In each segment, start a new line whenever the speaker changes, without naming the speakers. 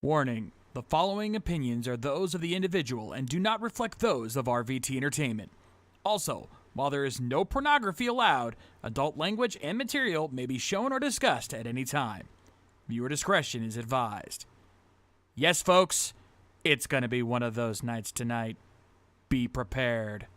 Warning, the following opinions are those of the individual and do not reflect those of RVT Entertainment. Also, while there is no pornography allowed, adult language and material may be shown or discussed at any time. Viewer discretion is advised. Yes, folks, it's gonna be one of those nights tonight. Be prepared.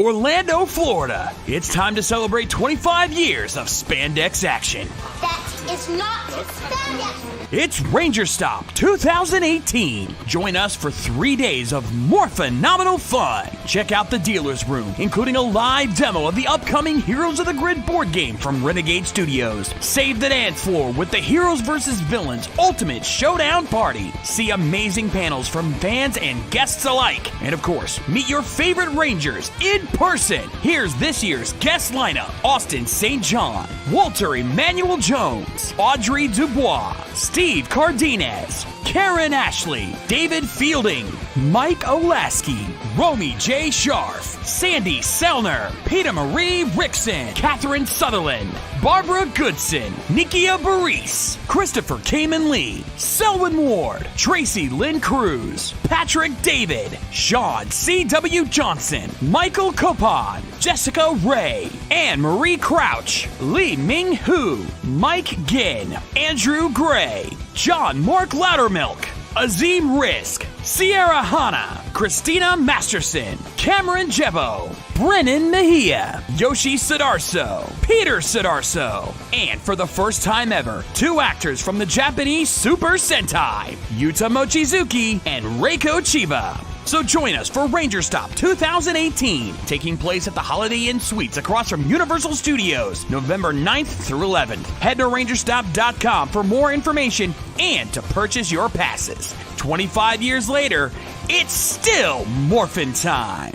Orlando, Florida. It's time to celebrate 25 years of spandex action.
That is not spandex.
It's Ranger Stop 2018. Join us for 3 days of more phenomenal fun. Check out the dealer's room, including a live demo of the upcoming Heroes of the Grid board game from Renegade Studios. Save the dance floor with the Heroes vs. Villains Ultimate Showdown Party. See amazing panels from fans and guests alike. And of course, meet your favorite Rangers in person. Here's this year's guest lineup: Austin St. John, Walter Emmanuel Jones, Audrey Dubois, Steve Cardenas, Karen Ashley, David Fielding, Mike Olaski, Romy J. Scharf, Sandy Selner, Peter Marie Rickson, Catherine Sutherland, Barbara Goodson, Nikia Baris, Christopher Kamen Lee, Selwyn Ward, Tracy Lynn Cruz, Patrick David, Sean C.W. Johnson, Michael Copon, Jessica Ray, Anne Marie Crouch, Lee Ming Hu, Mike Ginn, Andrew Gray, John Mark Loudermilk, Azim Risk, Sierra Hanna, Christina Masterson, Cameron Jebo, Brennan Mejia, Yoshi Sidarso, Peter Sidarso, and for the first time ever, 2 actors from the Japanese Super Sentai, Yuta Mochizuki and Reiko Chiba. So join us for Ranger Stop 2018, taking place at the Holiday Inn Suites across from Universal Studios, November 9th through 11th. Head to rangerstop.com for more information and to purchase your passes. 25 years later, it's still morphin' time.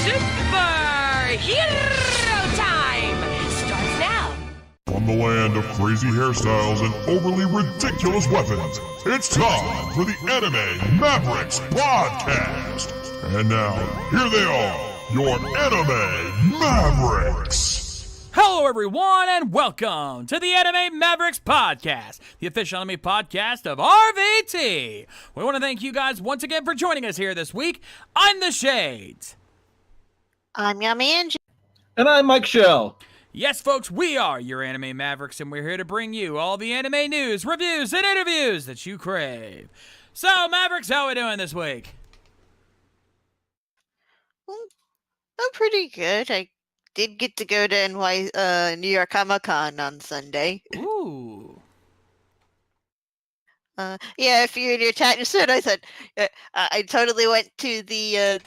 Superhero time starts now.
From the land of crazy hairstyles and overly ridiculous weapons, it's time for the Anime Mavericks podcast. And now, here they are, your Anime Mavericks.
Hello, everyone, and welcome to the Anime Mavericks podcast, the official anime podcast of RVT. We want to thank you guys once again for joining us here this week. I'm the Shades.
I'm Yummy Angie.
And I'm Mike Shell.
Yes, folks, we are your Anime Mavericks, and we're here to bring you all the anime news, reviews, and interviews that you crave. So, Mavericks, how are we doing this week?
I'm pretty good. I did get to go to New York Comic Con on Sunday.
Ooh.
Yeah, if you're in your chat, you said I said I totally went to the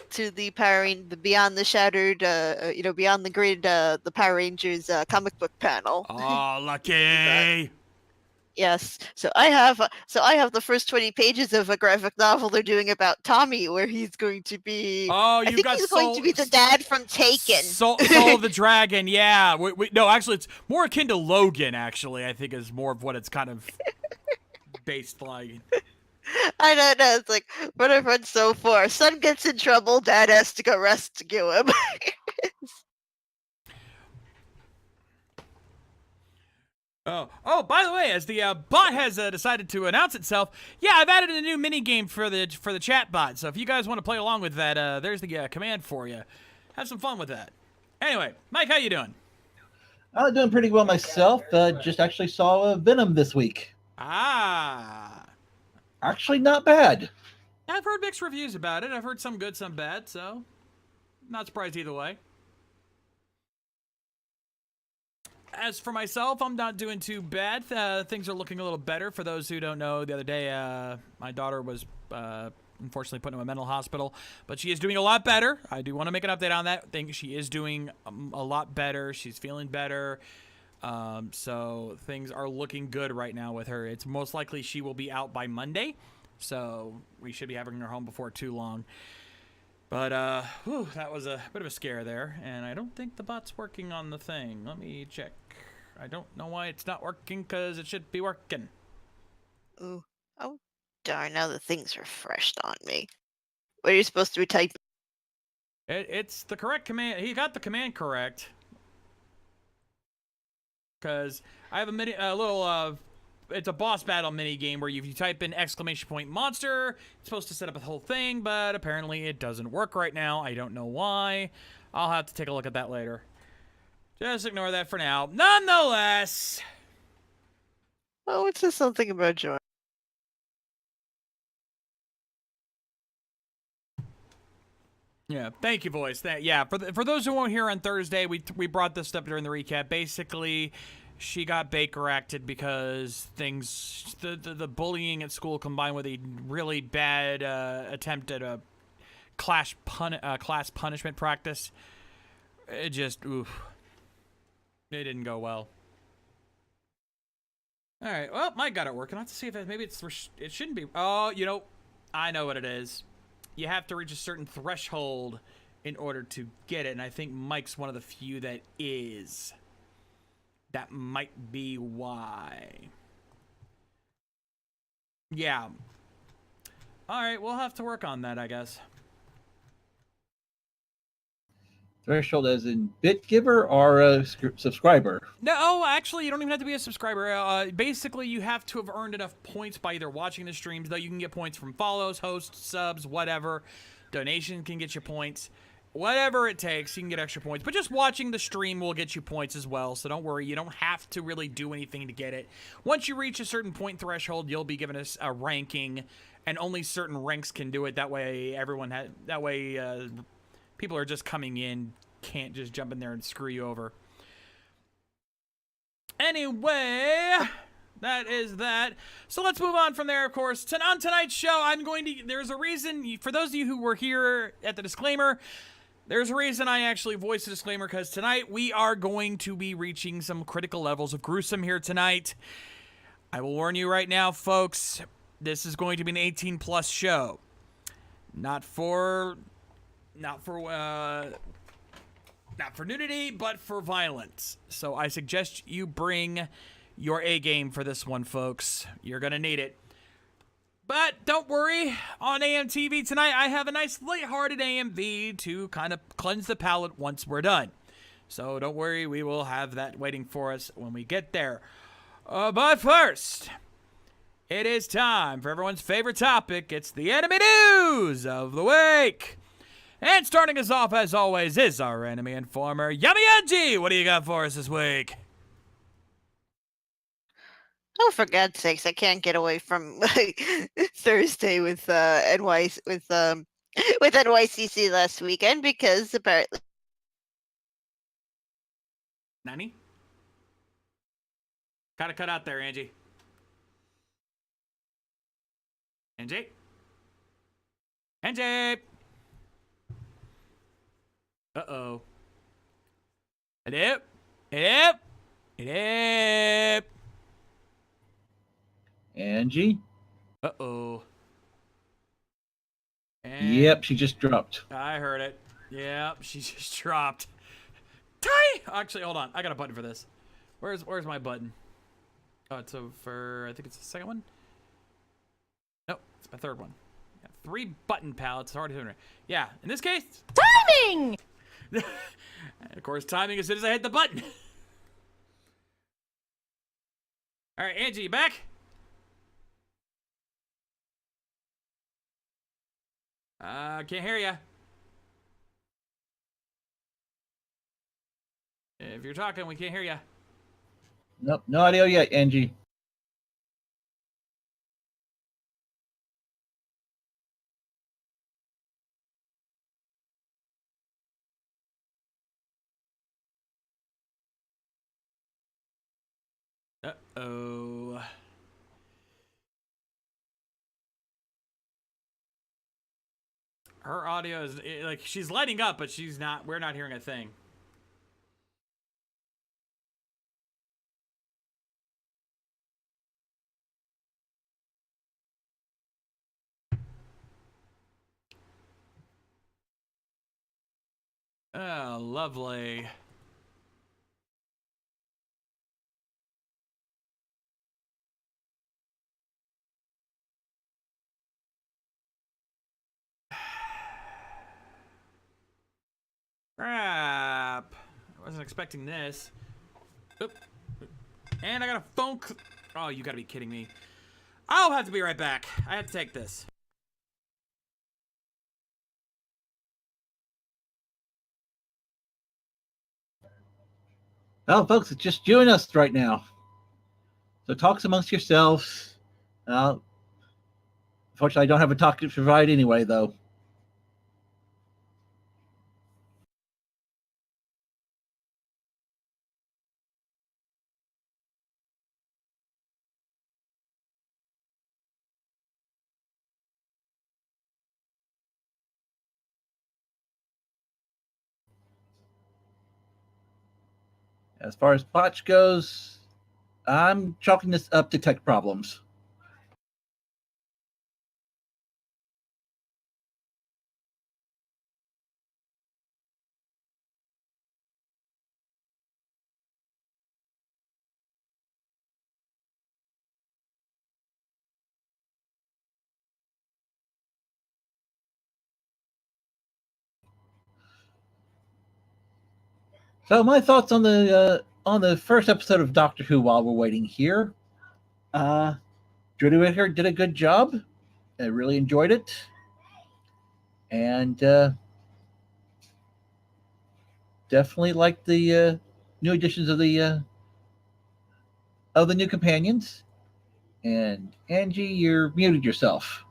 Beyond the Shattered, Beyond the Grid, the Power Rangers comic book panel.
Oh, lucky.
Yes, so I have the first 20 pages of a graphic novel they're doing about Tommy, where he's going to be.
Oh,
I think he's going to be the dad from Taken.
Soul of the Dragon, yeah. No, actually, it's more akin to Logan. Actually, I think is more of what it's kind of based like.
I don't know. It's like what I've read so far. Son gets in trouble, dad has to go rescue him.
Oh! By the way, as the bot has decided to announce itself, yeah, I've added a new mini game for the chat bot. So if you guys want to play along with that, there's the command for you. Have some fun with that. Anyway, Mike, how you doing?
I'm doing pretty well myself. Just actually saw Venom this week.
Ah.
Actually, not bad.
I've heard mixed reviews about it. I've heard some good, some bad. So, not surprised either way. As for myself, I'm not doing too bad. Things are looking a little better. For those who don't know, the other day, my daughter was unfortunately put into a mental hospital, but she is doing a lot better. I do want to make an update on that. I think she is doing a lot better. She's feeling better. So things are looking good right now with her. It's most likely she will be out by Monday, so we should be having her home before too long. But, that was a bit of a scare there, and I don't think the bot's working on the thing. Let me check. I don't know why it's not working, because it should be working.
Ooh. Oh, darn, now the thing's refreshed on me. What are you supposed to be typing?
It's the correct command. He got the command correct. Because I have a little, it's a boss battle mini game where if you type in !monster, it's supposed to set up a whole thing, but apparently it doesn't work right now. I don't know why. I'll have to take a look at that later. Just ignore that for now. Nonetheless.
Oh, it says something about joy.
Yeah, thank you, voice. For those who weren't here on Thursday, we brought this up during the recap. Basically, she got Baker acted because the bullying at school combined with a really bad attempt at a class punishment practice. It just it didn't go well. All right, well, Mike got it working. I'll have to see if maybe it shouldn't be. Oh, I know what it is. You have to reach a certain threshold in order to get it, and I think Mike's one of the few that is. That might be why. Yeah. Alright, we'll have to work on that, I guess.
Threshold as in bit giver or a subscriber?
No, actually, you don't even have to be a subscriber. Basically, you have to have earned enough points by either watching the streams, though you can get points from follows, hosts, subs, whatever. Donation can get you points. Whatever it takes, you can get extra points. But just watching the stream will get you points as well, so don't worry. You don't have to really do anything to get it. Once you reach a certain point threshold, you'll be given a ranking, and only certain ranks can do it. That way, people are just coming in, can't just jump in there and screw you over. Anyway, that is that. So let's move on from there, of course. On tonight's show, there's a reason, for those of you who were here at the disclaimer, there's a reason I actually voiced a disclaimer, because tonight we are going to be reaching some critical levels of gruesome here tonight. I will warn you right now, folks, this is going to be an 18-plus show. Not for nudity, but for violence. So I suggest you bring your A game for this one, folks. You're gonna need it. But don't worry, on AMTV tonight, I have a nice lighthearted AMV to kind of cleanse the palate once we're done. So don't worry, we will have that waiting for us when we get there. But first, it is time for everyone's favorite topic. It's the anime news of the week. And starting us off, as always, is our enemy informer, Yummy Angie. What do you got for us this week?
Oh, for God's sakes, I can't get away from Thursday with NYCC last weekend because apparently.
Nani? Gotta cut out there, Angie. Angie? Angie! Uh-oh. Hello? Hello? Hello?
Angie?
Uh-oh.
Yep, she just dropped.
I heard it. Yep, she just dropped. Ty! Actually, hold on. I got a button for this. Where's my button? Oh, it's over. I think it's the second one. Nope, it's my third one. Got 3 button palettes. Hard to do. Yeah, in this case,
Timing!
and of course, timing as soon as I hit the button. All right, Angie, you back? Can't hear ya. If you're talking, we can't hear ya.
Nope, no audio yet, Angie.
Uh-oh. Her audio is, like, she's lighting up, but we're not hearing a thing. Oh, lovely. Crap. I wasn't expecting this. Oop. And I got a phone. Oh, you gotta be kidding me. I'll have to be right back. I have to take this.
Well, folks, it's just you and us right now. So talks amongst yourselves. Unfortunately, I don't have a talk to provide anyway, though. As far as botch goes, I'm chalking this up to tech problems. So my thoughts on the first episode of Doctor Who while we're waiting here. Judy Whittaker did a good job. I really enjoyed it, and definitely liked the new additions of the new companions. And Angie, you're muted yourself.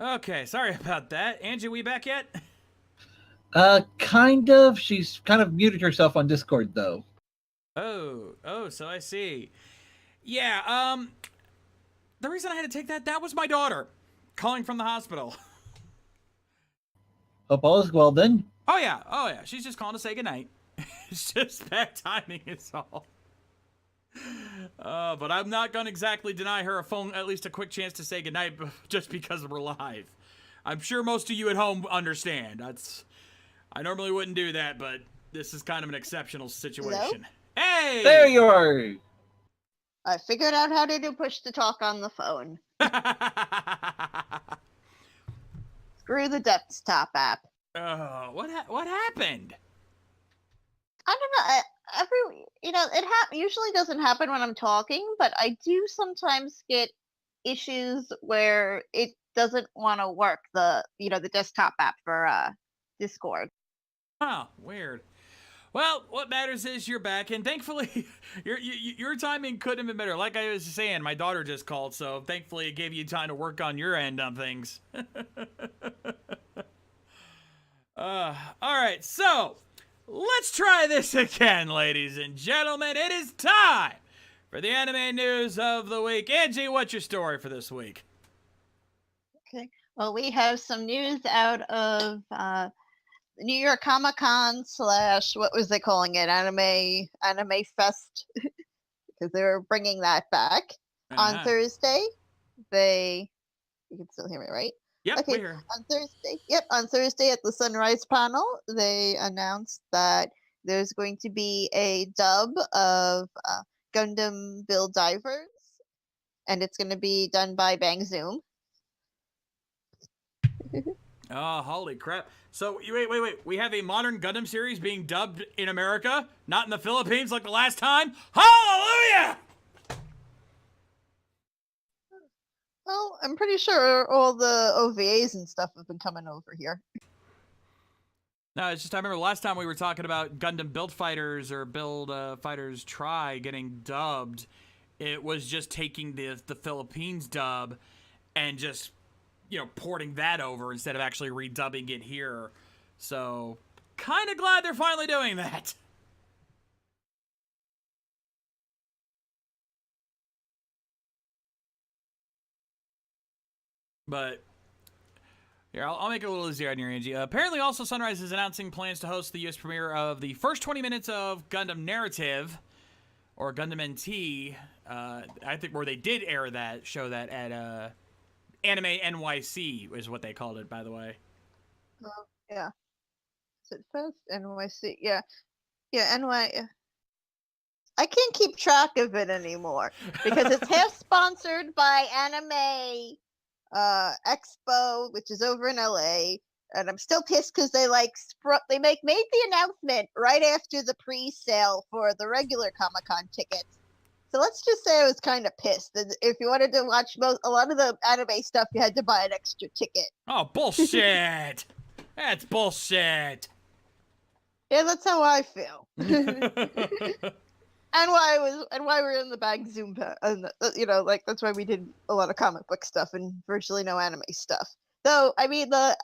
Okay, sorry about that. Angie, we back yet?
Kind of. She's kind of muted herself on Discord, though.
Oh, so I see. Yeah, the reason I had to take that was my daughter calling from the hospital.
Hope all is well then.
Oh yeah. She's just calling to say goodnight. It's just bad timing, is all. But I'm not gonna exactly deny her at least a quick chance to say goodnight just because we're live. I'm sure most of you at home understand. I normally wouldn't do that, but this is kind of an exceptional situation. Hello? Hey!
There you are!
I figured out how to do push to talk on the phone. Screw the desktop app.
What happened?
I don't know. It usually doesn't happen when I'm talking, but I do sometimes get issues where it doesn't want to work. The desktop app for Discord.
Oh, weird. Well, what matters is you're back, and thankfully, your timing couldn't have been better. Like I was saying, my daughter just called, so thankfully it gave you time to work on your end on things. All right, so let's try this again, ladies and gentlemen. It is time for the anime news of the week. Angie, what's your story for this week?
Okay. Well, we have some news out of New York Comic Con / what was they calling it? Anime Fest, because they're bringing that back on Thursday. You can still hear me, right?
Yep,
okay.
We're here.
On Thursday at the Sunrise panel, they announced that there's going to be a dub of Gundam Build Divers, and it's going to be done by Bang Zoom.
Oh, holy crap. So, wait. We have a modern Gundam series being dubbed in America, not in the Philippines like the last time? Hallelujah!
Well, I'm pretty sure all the OVAs and stuff have been coming over here.
No, it's just I remember last time we were talking about Gundam Build Fighters or Build Fighters Try getting dubbed. It was just taking the Philippines dub and just, porting that over instead of actually redubbing it here. So, kind of glad they're finally doing that. But Here, I'll make it a little easier on your Angie. Apparently, also Sunrise is announcing plans to host the U.S. premiere of the first 20 minutes of Gundam Narrative, or Gundam NT. I think where they did air that, show that at Anime NYC is what they called it, by the way.
Oh, yeah. Is it Fest? NYC? Yeah. Yeah, NY. I can't keep track of it anymore because it's half sponsored by Anime Expo, which is over in LA, and I'm still pissed because they made the announcement right after the pre-sale for the regular Comic-Con tickets. So let's just say I was kind of pissed that if you wanted to watch a lot of the anime stuff, you had to buy an extra ticket.
Oh, bullshit! That's bullshit.
Yeah, that's how I feel. And why we're in the bag Zoom, and like that's why we did a lot of comic book stuff and virtually no anime stuff. Though I mean the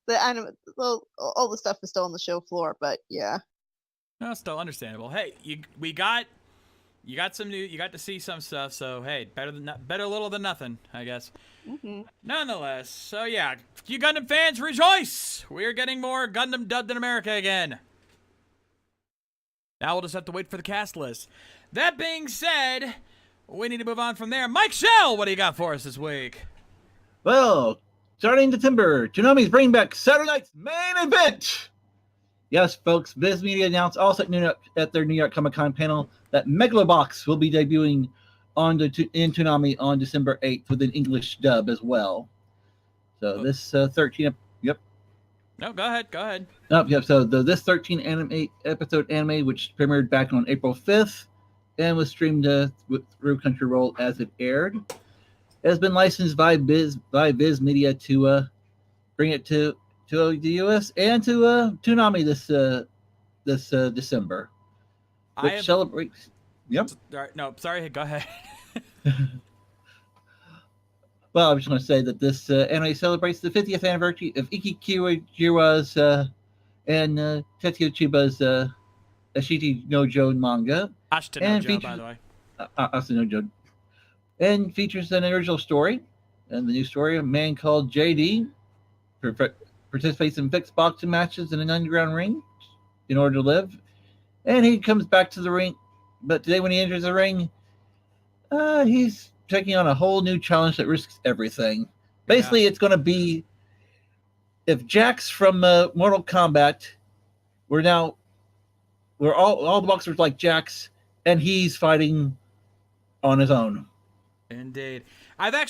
anime, all the stuff is still on the show floor, but yeah.
No, still understandable. Hey, you got some new, you got to see some stuff, so hey, better a little than nothing, I guess.
Mm-hmm.
Nonetheless, so yeah, you Gundam fans, rejoice! We're getting more Gundam dubbed in America again. Now we'll just have to wait for the cast list. That being said, we need to move on from there. Mike Shell, what do you got for us this week?
Well, starting December, Toonami's bringing back Saturday night's main event. Yes, folks, Viz Media announced also at their New York Comic-Con panel that Megalobox will be debuting in Toonami on December 8th with an English dub as well. So this 13... Yep.
No, go ahead.
Oh, yep. So this 13-episode anime, which premiered back on April 5th and was streamed through Crunchyroll as it aired, has been licensed by Viz Media to bring it to the U.S. and to Toonami this December, which celebrates. Yep.
No, sorry. Go ahead.
Well, I was just going to say that this anime celebrates the 50th anniversary of Iki Kiwajiwa's and Tetsuya Chiba's Ashita no Joe manga.
Ashita no Joe, by the way.
Ashita no Joe. And features an original story. And the new story, a man called JD participates in fixed boxing matches in an underground ring in order to live. And he comes back to the ring. But today when he enters the ring, he's taking on a whole new challenge that risks everything. Basically, It's going to be if Jax from Mortal Kombat, we're all the boxers like Jax, and he's fighting on his own.
Indeed. I've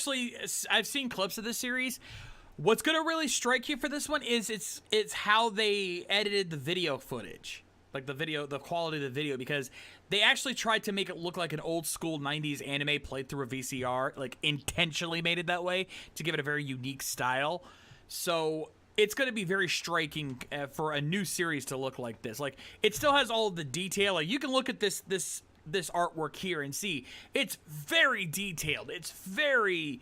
seen clips of this series. What's going to really strike you for this one is it's how they edited the video footage. Like the quality of the video, because they actually tried to make it look like an old school 90s anime played through a VCR, like intentionally made it that way to give it a very unique style. So it's going to be very striking for a new series to look like this. Like it still has all of the detail. Like you can look at this artwork here and see it's very detailed. It's very,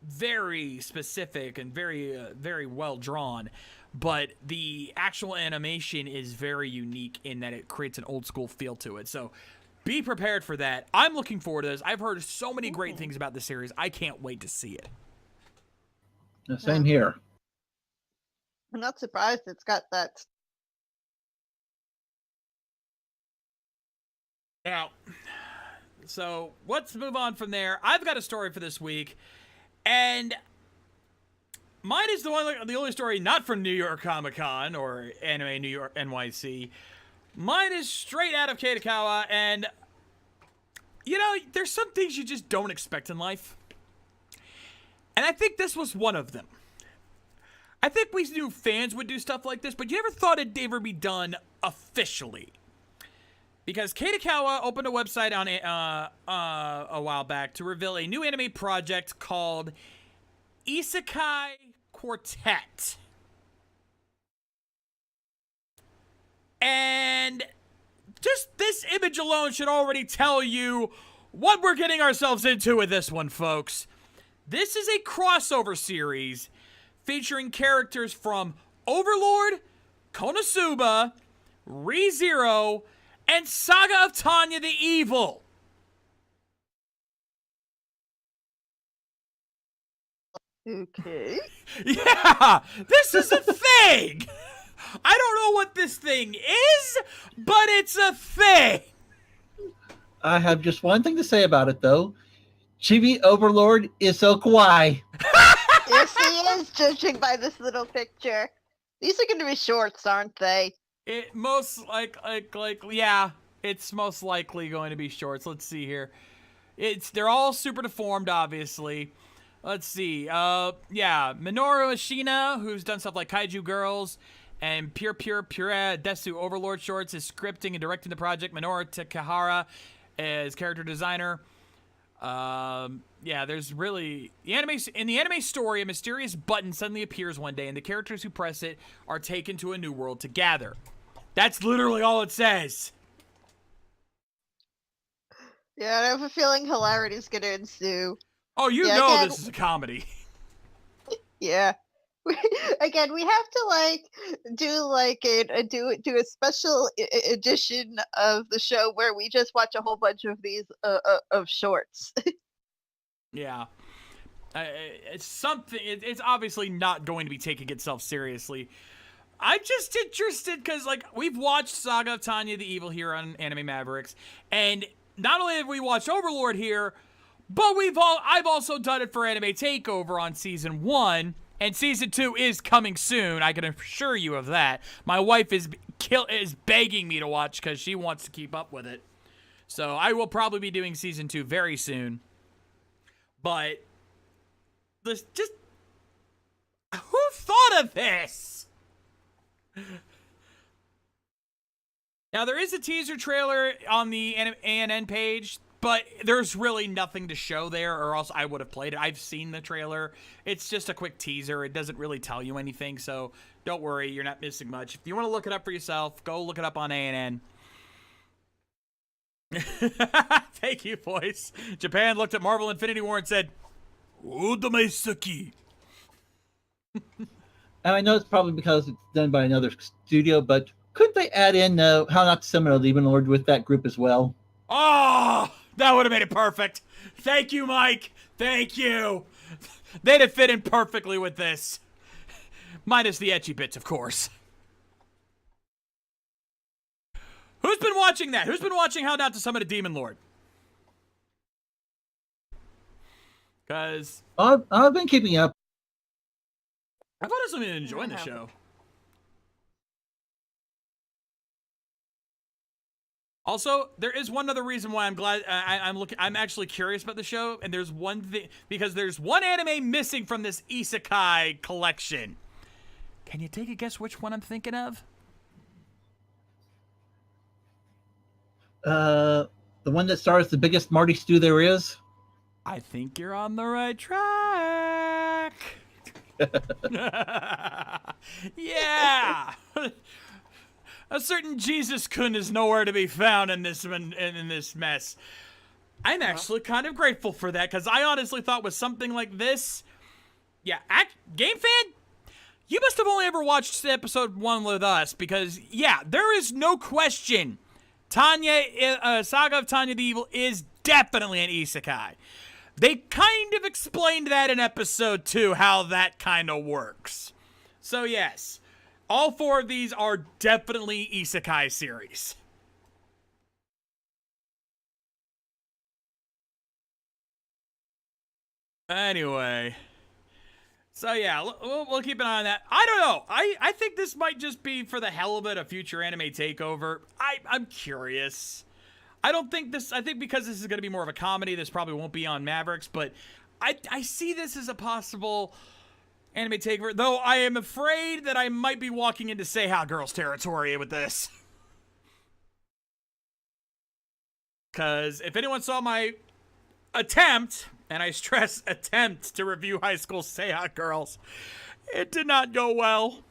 very specific and very, very well drawn. But the actual animation is very unique in that it creates an old school feel to it. So be prepared for that. I'm looking forward to this. I've heard so many great things about this series. I can't wait to see it.
Same here.
I'm not surprised it's got that.
Now, so let's move on from there. I've got a story for this week, and mine is the only story not from New York Comic-Con or Anime New York NYC. Mine is straight out of Kadokawa, and there's some things you just don't expect in life. And I think this was one of them. I think we knew fans would do stuff like this, but you never thought it'd ever be done officially. Because Kadokawa opened a website on a while back to reveal a new anime project called Isekai Quartet. And just this image alone should already tell you what we're getting ourselves into with this one, folks. This is a crossover series featuring characters from Overlord, Konosuba, ReZero, and Saga of Tanya the Evil.
Okay.
Yeah, this is a thing. I don't know what this thing is, but it's a thing.
I have just one thing to say about it, though. Chibi Overlord is so kawaii.
Yes, he is, judging by this little picture. These are going to be shorts, aren't they?
It most yeah, it's most likely going to be shorts. Let's see here. They're all super deformed, obviously. Let's see. Yeah, Minoru Ashina, who's done stuff like Kaiju Girls and Pure Desu Overlord shorts, is scripting and directing the project. Minoru Takahara is character designer. Yeah, there's really in the anime story, a mysterious button suddenly appears one day, and the characters who press it are taken to a new world to gather. That's literally all it says.
Yeah, I have a feeling hilarity is going to ensue.
Oh, you
Yeah,
know
again-
this is a comedy.
Yeah. Again, we have to do a special edition of the show where we just watch a whole bunch of these of shorts.
Yeah. It's something. It's obviously not going to be taking itself seriously. I'm just interested because, like, we've watched Saga of Tanya the Evil here on Anime Mavericks, and not only have we watched Overlord here, but I've also done it for Anime Takeover on Season 1, and Season 2 is coming soon, I can assure you of that. My wife is begging me to watch because she wants to keep up with it. So I will probably be doing Season 2 very soon. But, who thought of this? Now, there is a teaser trailer on the ANN page, but there's really nothing to show there, or else I would have played it. I've seen the trailer. It's just a quick teaser. It doesn't really tell you anything, so don't worry. You're not missing much. If you want to look it up for yourself, go look it up on ANN. Thank you, voice. Japan looked at Marvel Infinity War and said, "Odame Suki."
And I know it's probably because it's done by another studio, but couldn't they add in How Not to Summon a Demon Lord with that group as well?
Oh, that would have made it perfect. Thank you, Mike. Thank you. They'd have fit in perfectly with this. Minus the ecchi bits, of course. Who's been watching that? Who's been watching How Not to Summon a Demon Lord? Because
I've been keeping up.
I've honestly been enjoying the show. Also, there is one other reason why I'm glad I'm actually curious about the show, and there's one thing, because there's one anime missing from this isekai collection. Can you take a guess which one I'm thinking of?
The one that stars the biggest Marty stew there is.
I think you're on the right track. Yeah. A certain Jesus-kun is nowhere to be found in this mess. I'm actually kind of grateful for that, because I honestly thought with something like this, yeah, Game Fan, you must have only ever watched episode 1 with us, because, yeah, there is no question Saga of Tanya the Evil is definitely an isekai. They kind of explained that in episode 2, how that kind of works. So, yes. All 4 of these are definitely isekai series. Anyway. So yeah, we'll keep an eye on that. I don't know. I think this might just be for the hell of it, a future anime takeover. I'm curious. I think because this is going to be more of a comedy, this probably won't be on Mavericks, but I see this as a possible anime takeover, though I am afraid that I might be walking into Seiha Girls territory with this. Because if anyone saw my attempt, and I stress attempt, to review High School Seiha Girls, it did not go well.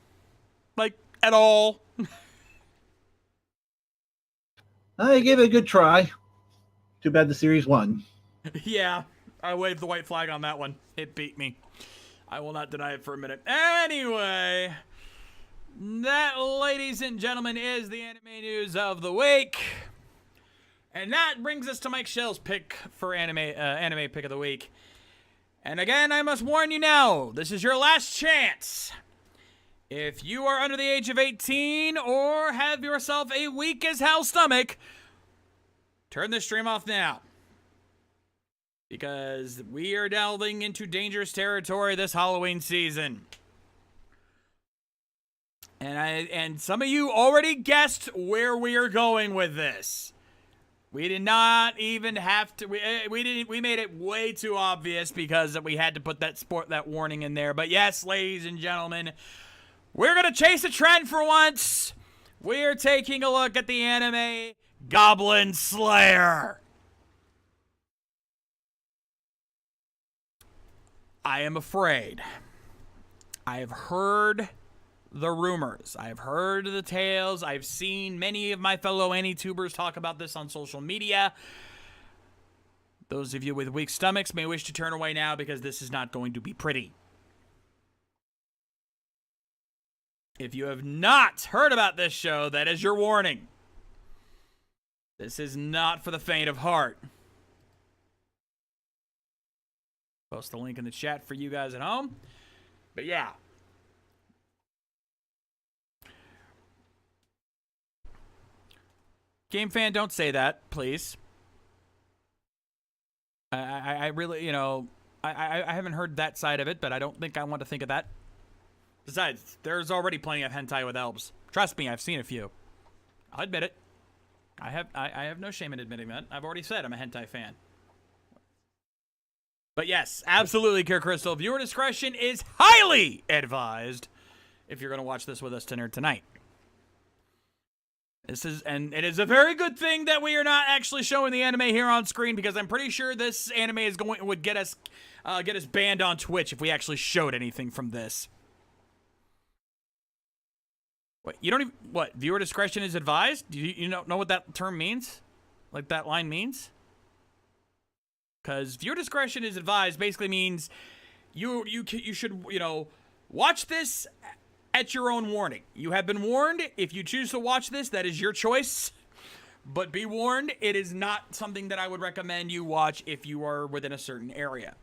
Like, at all.
I gave it a good try. Too bad the series won.
Yeah, I waved the white flag on that one. It beat me. I will not deny it for a minute. Anyway, that, ladies and gentlemen, is the anime news of the week. And that brings us to Mike Shell's pick for anime pick of the week. And again, I must warn you now, this is your last chance. If you are under the age of 18 or have yourself a weak as hell stomach, turn this stream off now. Because we are delving into dangerous territory this Halloween season. And some of you already guessed where we are going with this. We did not even have to. We made it way too obvious because we had to put that warning in there. But yes, ladies and gentlemen, we're gonna chase a trend for once. We're taking a look at the anime Goblin Slayer. I am afraid. I have heard the rumors. I've heard the tales. I've seen many of my fellow AniTubers talk about this on social media. Those of you with weak stomachs may wish to turn away now because this is not going to be pretty. If you have not heard about this show, that is your warning. This is not for the faint of heart. Post the link in the chat for you guys at home. But yeah. Game fan, don't say that, please. I really, I haven't heard that side of it, but I don't think I want to think of that. Besides, there's already plenty of hentai with elves. Trust me, I've seen a few. I'll admit it. I have no shame in admitting that. I've already said I'm a hentai fan. But yes, absolutely, Kier Crystal. Viewer discretion is highly advised if you're going to watch this with us tonight. And it is a very good thing that we are not actually showing the anime here on screen because I'm pretty sure this anime would get us banned on Twitch if we actually showed anything from this. Wait, you don't even viewer discretion is advised? Do you know what that term means? Like that line means? Because viewer discretion is advised basically means you should watch this at your own warning. You have been warned. If you choose to watch this, that is your choice. But be warned, it is not something that I would recommend you watch if you are within a certain area.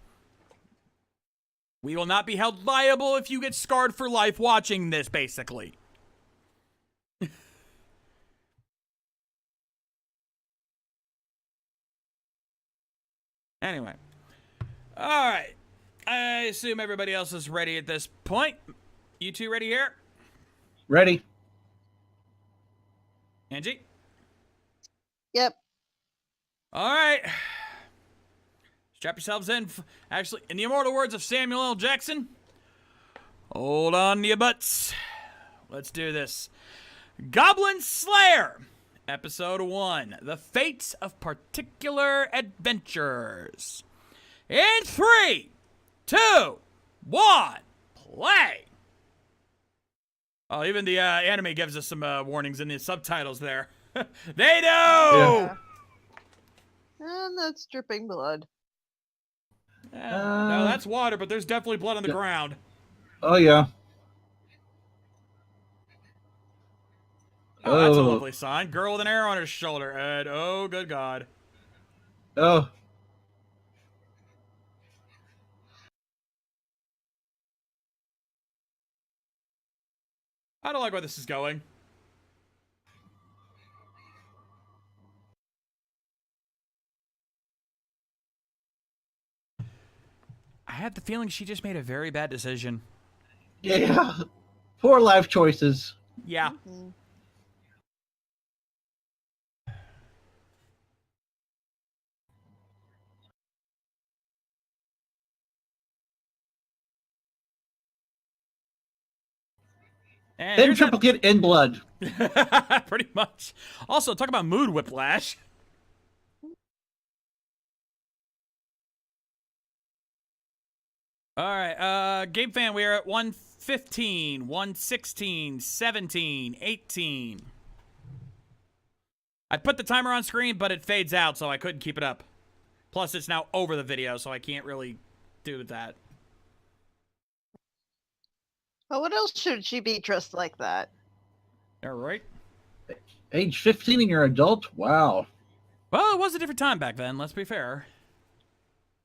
We will not be held liable if you get scarred for life watching this, basically. Anyway. Alright. I assume everybody else is ready at this point. You two ready here?
Ready.
Angie?
Yep.
Alright. Strap yourselves in. Actually, in the immortal words of Samuel L. Jackson, hold on to your butts. Let's do this. Goblin Slayer, Episode 1, The Fates of Particular Adventures. In 3, 2, 1, play! Oh, even the anime gives us some warnings in the subtitles there. They know!
Yeah. And that's dripping blood.
No, that's water, but there's definitely blood on the ground.
Oh, yeah.
Oh, that's a lovely sign. Girl with an arrow on her shoulder. And oh, good God.
Oh.
I don't like where this is going. I have the feeling she just made a very bad decision.
Yeah. Poor life choices.
Yeah.
Mm-hmm.
And
in triplicate in blood.
Pretty much. Also, talk about mood whiplash. All right, game fan, we are at 115, 116, 17, 18. I put the timer on screen, but it fades out, so I couldn't keep it up. Plus, it's now over the video, so I can't really do that.
Well, what else should she be dressed like that?
All right.
Age 15 and you're an adult? Wow.
Well, it was a different time back then, let's be fair.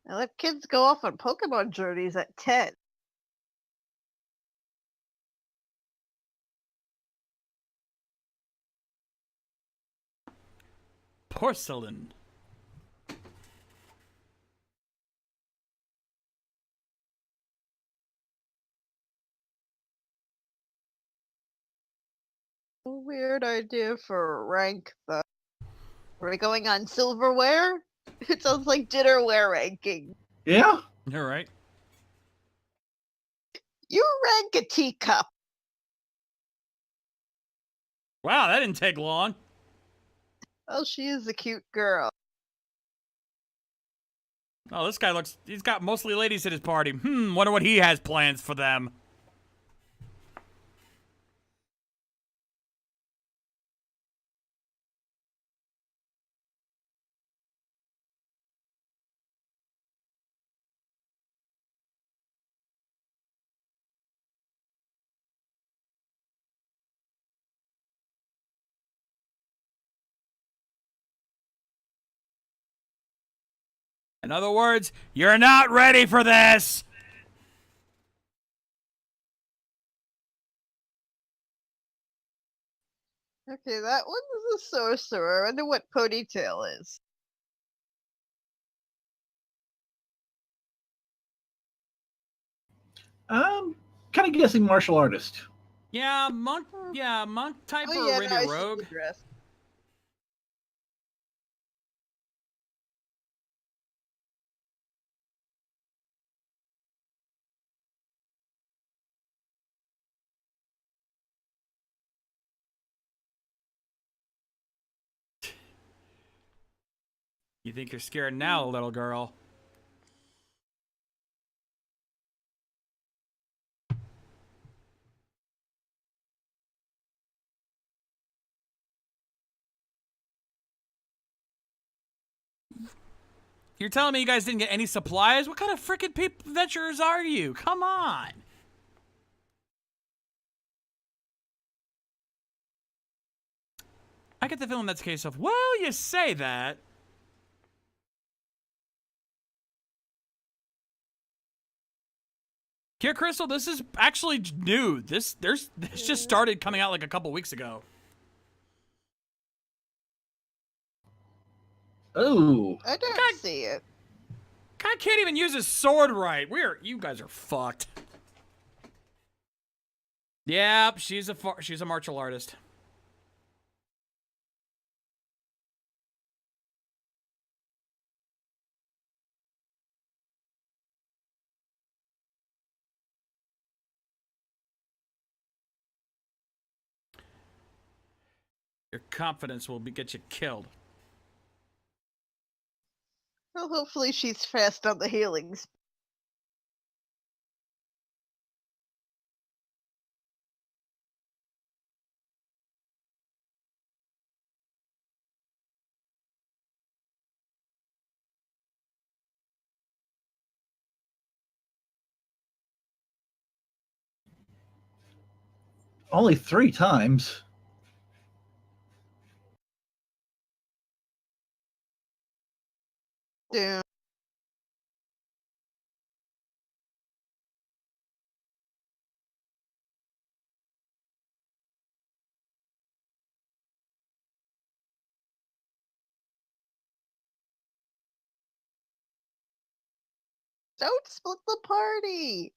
I let kids go off on Pokemon journeys at 10.
Porcelain.
A weird idea for rank, though. Are we going on silverware? It sounds like dinnerware ranking.
Yeah.
All right.
You rank a teacup.
Wow, that didn't take long.
Oh, she is a cute girl.
Oh, this guy he's got mostly ladies at his party. Wonder what he has plans for them. In other words, you're not ready for this.
Okay, that one is a sorcerer. I wonder what ponytail is.
Kind of guessing martial artist.
Yeah, monk. Yeah, monk type
Oh
or
yeah,
maybe
no, I see
rogue.
the dress.
You think you're scared now, little girl? You're telling me you guys didn't get any supplies? What kind of frickin' adventurers are you? Come on. I get the feeling that's a case of, well, you say that. Here, Crystal, this is actually new. This just started coming out like a couple weeks ago.
Oh.
I don't see it.
Guy can't even use his sword right. You guys are fucked. Yep, she's a martial artist. Your confidence will get you killed.
Well, hopefully she's fast on the healings.
Only 3 times.
Yeah. Don't split the party.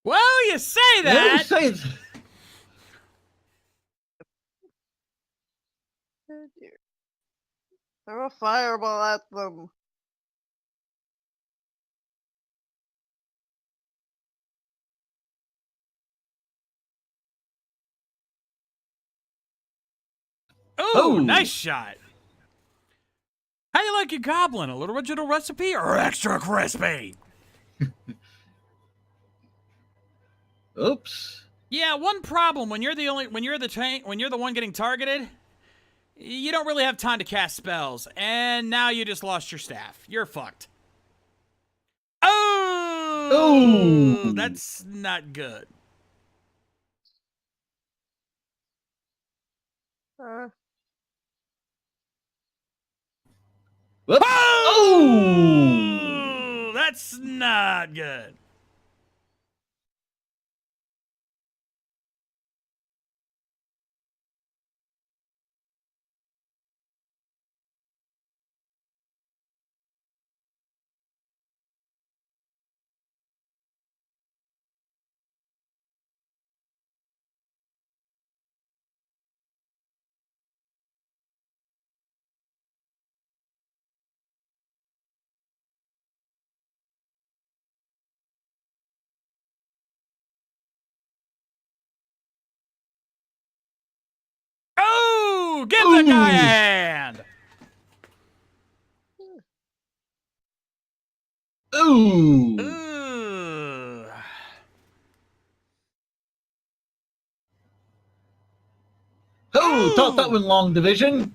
Well, you say
Yeah,
that.
say it's...
Oh, dear. Throw a fireball at them.
Ooh,
Oh.
nice shot. How you like your goblin? A little original recipe or extra crispy?
Oops.
Yeah, one problem when you're the one getting targeted, you don't really have time to cast spells, and now you just lost your staff. You're fucked. Oh,
Ooh.
that's not good.
Whoops.
Oh, that's not good. Oh, give the guy a hand.
Ooh.
Ooh.
Oh, thought that one long division.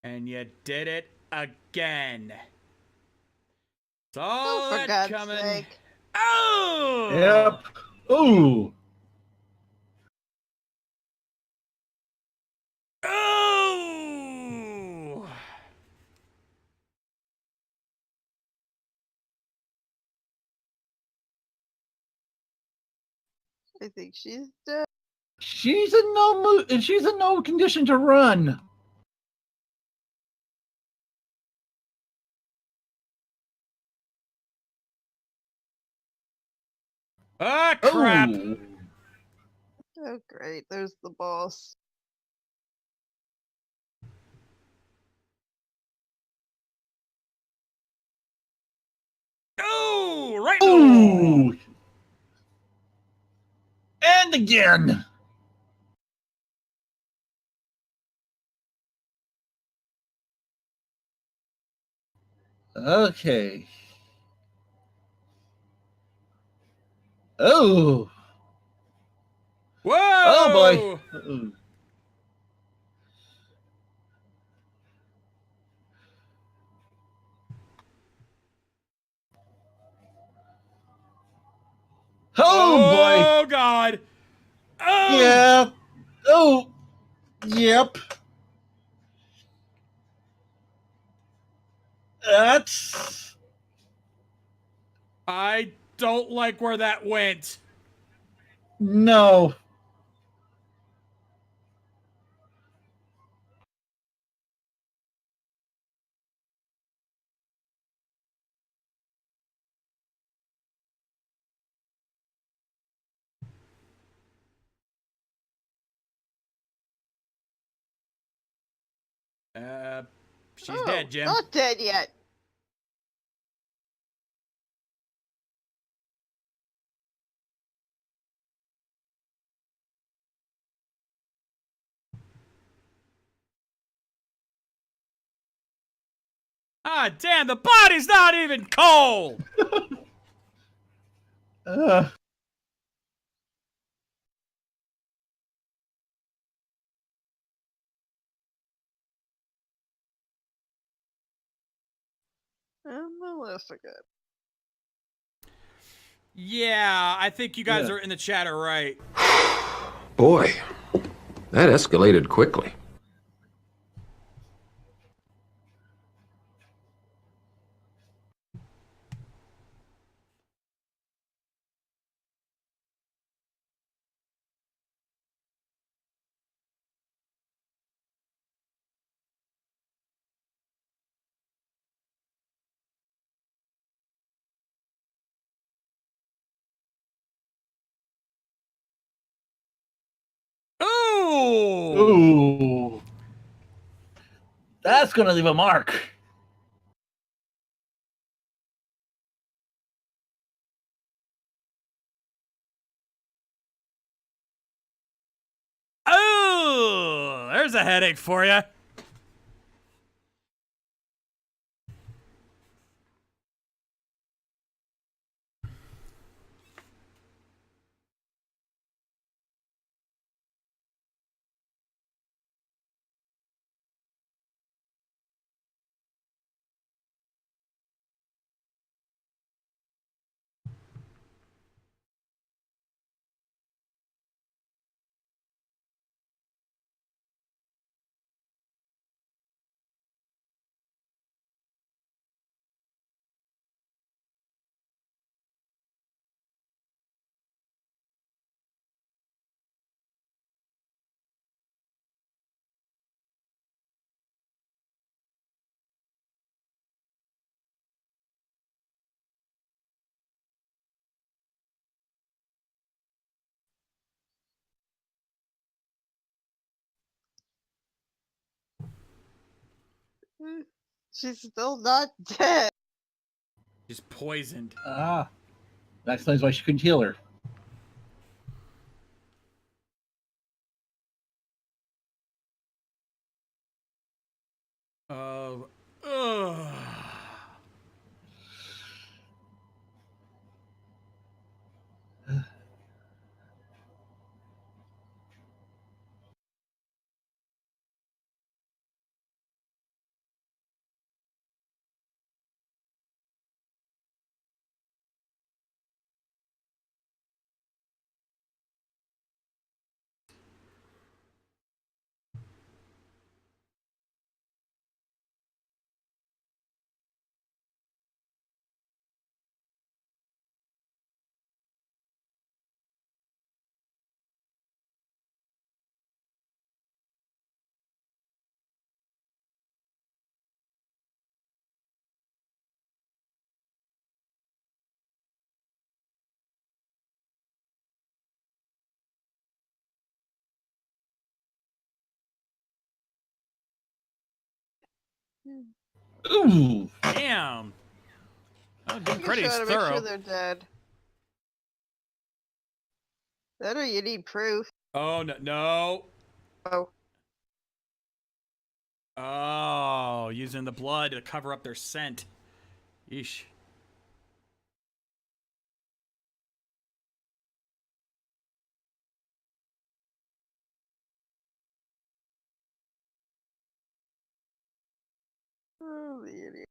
And you did it again. Saw
for
that
God's
coming.
sake.
Oh!
Yep. Ooh.
Oh!
I think she's dead.
She's in no mood. She's in no condition to run.
Ah, crap.
Oh.
Oh, great. There's the boss.
Oh, right in the wall.
Ooh. And again. Okay. Oh.
Whoa!
Oh boy. Ooh. Oh boy.
Oh, God. Oh!
Yeah. Oh. Yep. That's
I don't like where that went.
no.
She's dead, Jim.
Not dead yet.
Ah, damn, the body's not even cold.
Uh,
And Melissa good.
Yeah, I think you guys
Yeah.
are in the chat are right.
Boy, that escalated quickly.
Ooh!
ooh. That's gonna leave a mark.
Oh! There's a headache for you.
She's still not dead.
She's poisoned.
Ah, that explains why she couldn't heal her.
Oh.
Ooh.
Damn. Oh, good
You
credit.
just
He's
gotta make
thorough.
sure they're dead. That or you need proof.
Oh, no. No.
Oh.
Oh, using the blood to cover up their scent. Yeesh.
Oh, the idiot.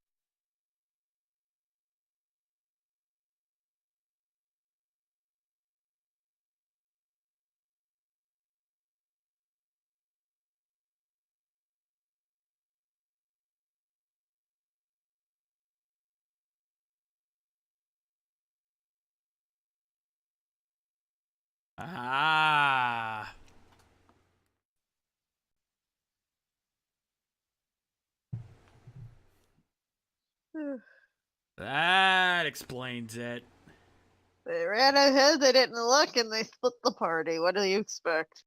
Ah. That explains it.
They ran ahead, they didn't look, and they split the party. What do you expect?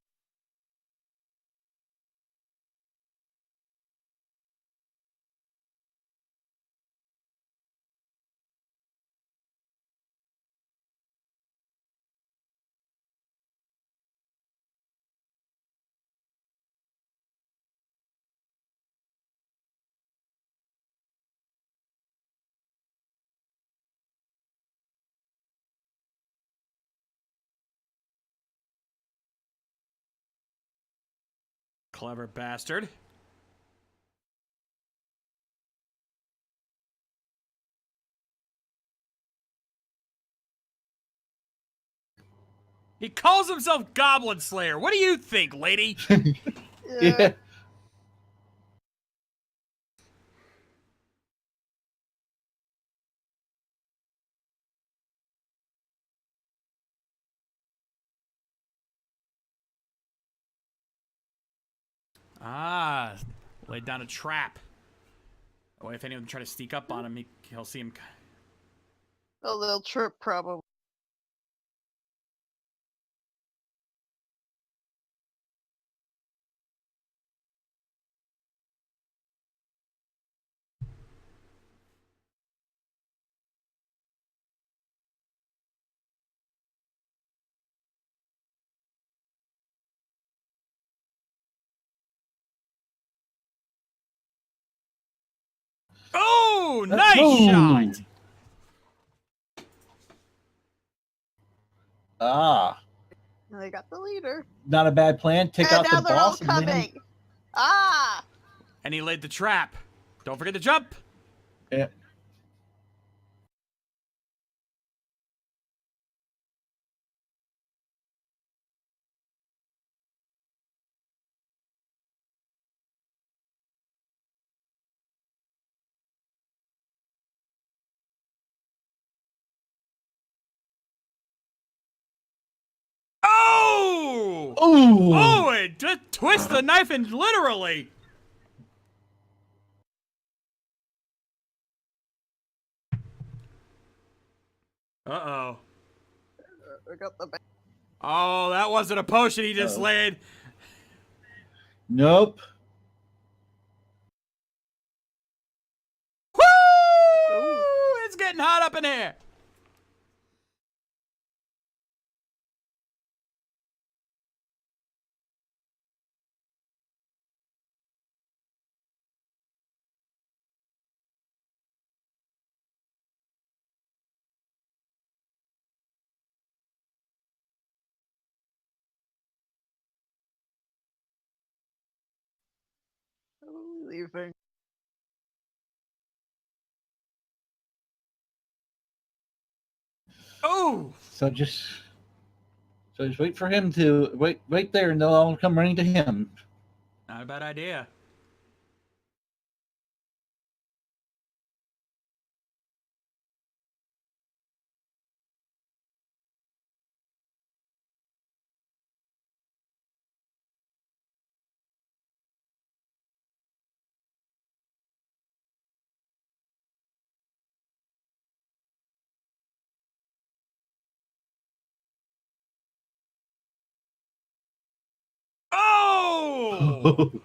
Clever bastard. He calls himself Goblin Slayer. What do you think, lady?
Yeah.
Ah, laid down a trap. That way, if anyone try to sneak up on him, he'll see him.
A little trip, probably.
Oh, nice
Boom.
shot!
Ah,
They got the leader.
not a bad plan. Take
And
out
now
the
they're all
boss and then
coming. Ah!
And he laid the trap. Don't forget to jump.
yeah.
Oh!
Ooh.
Oh, it just twists the knife and literally. Uh-oh.
We got the back.
Oh, that wasn't a potion he just laid.
Nope.
getting hot up in here.
Leaving.
Oh,
So just wait for him to wait there, and they'll all come running to him.
not a bad idea. Oh!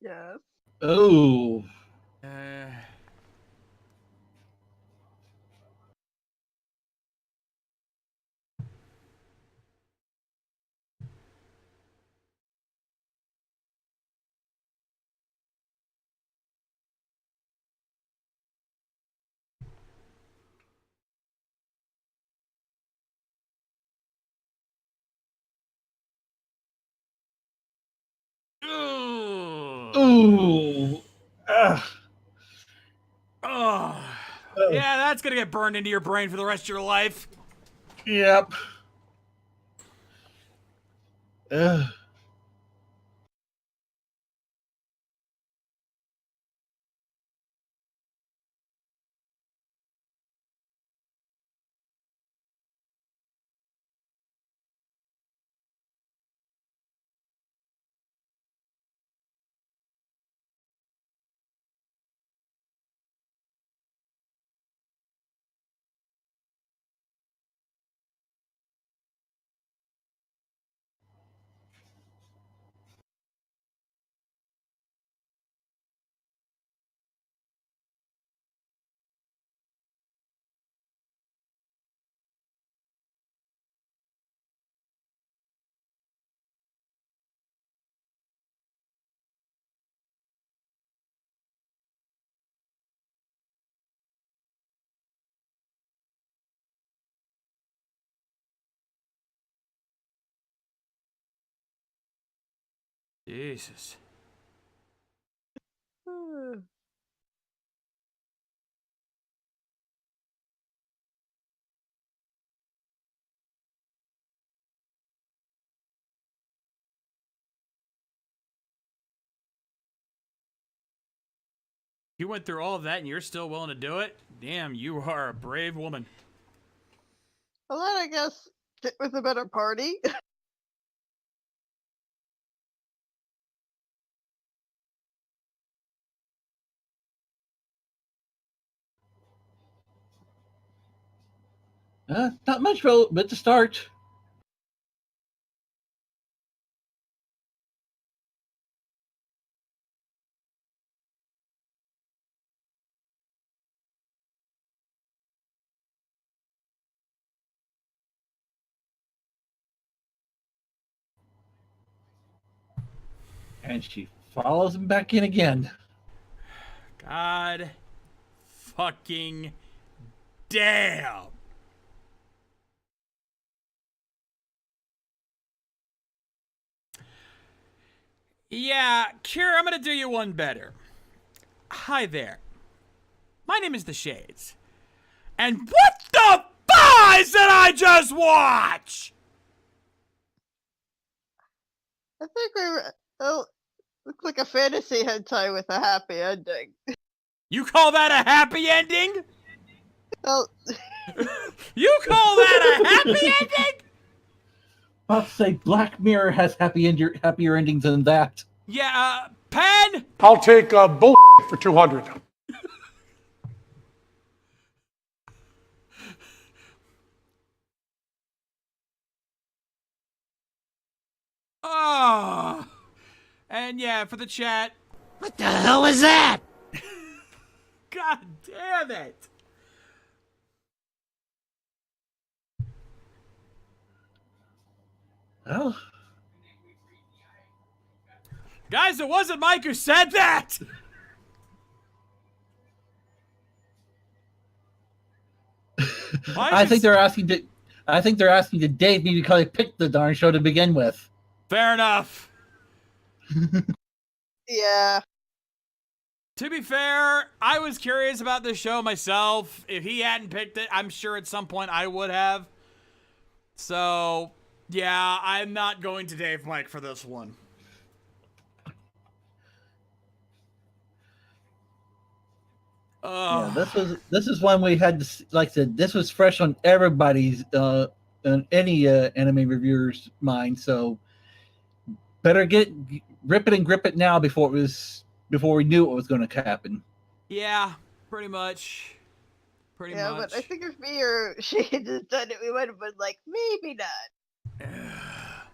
Yes.
Oh.
Uh, Ugh.
Ooh. Ah.
Oh. Yeah, that's gonna get burned into your brain for the rest of your life.
Yep. Ugh.
Jesus. You went through all of that and you're still willing to do it? Damn, you are a brave woman.
Well, then I guess it was a better party.
Not much, but to start. And she follows him back in again.
God fucking damn. Yeah, Kira, I'm gonna do you one better. Hi there. My name is The Shades. And what the flies did I just watch?
I think we were. Oh, Looks like a fantasy hentai with a happy ending.
You call that a happy ending?
Well,
You call that a happy ending?
I'll say Black Mirror has happier endings than that.
Yeah, Pen?
I'll take bull for 200.
Oh. And yeah, for the chat.
What the hell was that?
God damn it.
Well,
Guys, it wasn't Mike who said that.
I think they're asking the Dave me because I picked the darn show to begin with.
Fair enough.
yeah.
To be fair, I was curious about this show myself. If he hadn't picked it, I'm sure at some point I would have. So, yeah, I'm not going to Dave Mike for this one.
Yeah, this is one we had to, like I said, this was fresh on everybody's on any anime reviewer's mind. So better rip it and grip it now before we knew what was going to happen.
Yeah, pretty much. Pretty much.
But I think if me or Shane had done it, we would have been like, maybe not.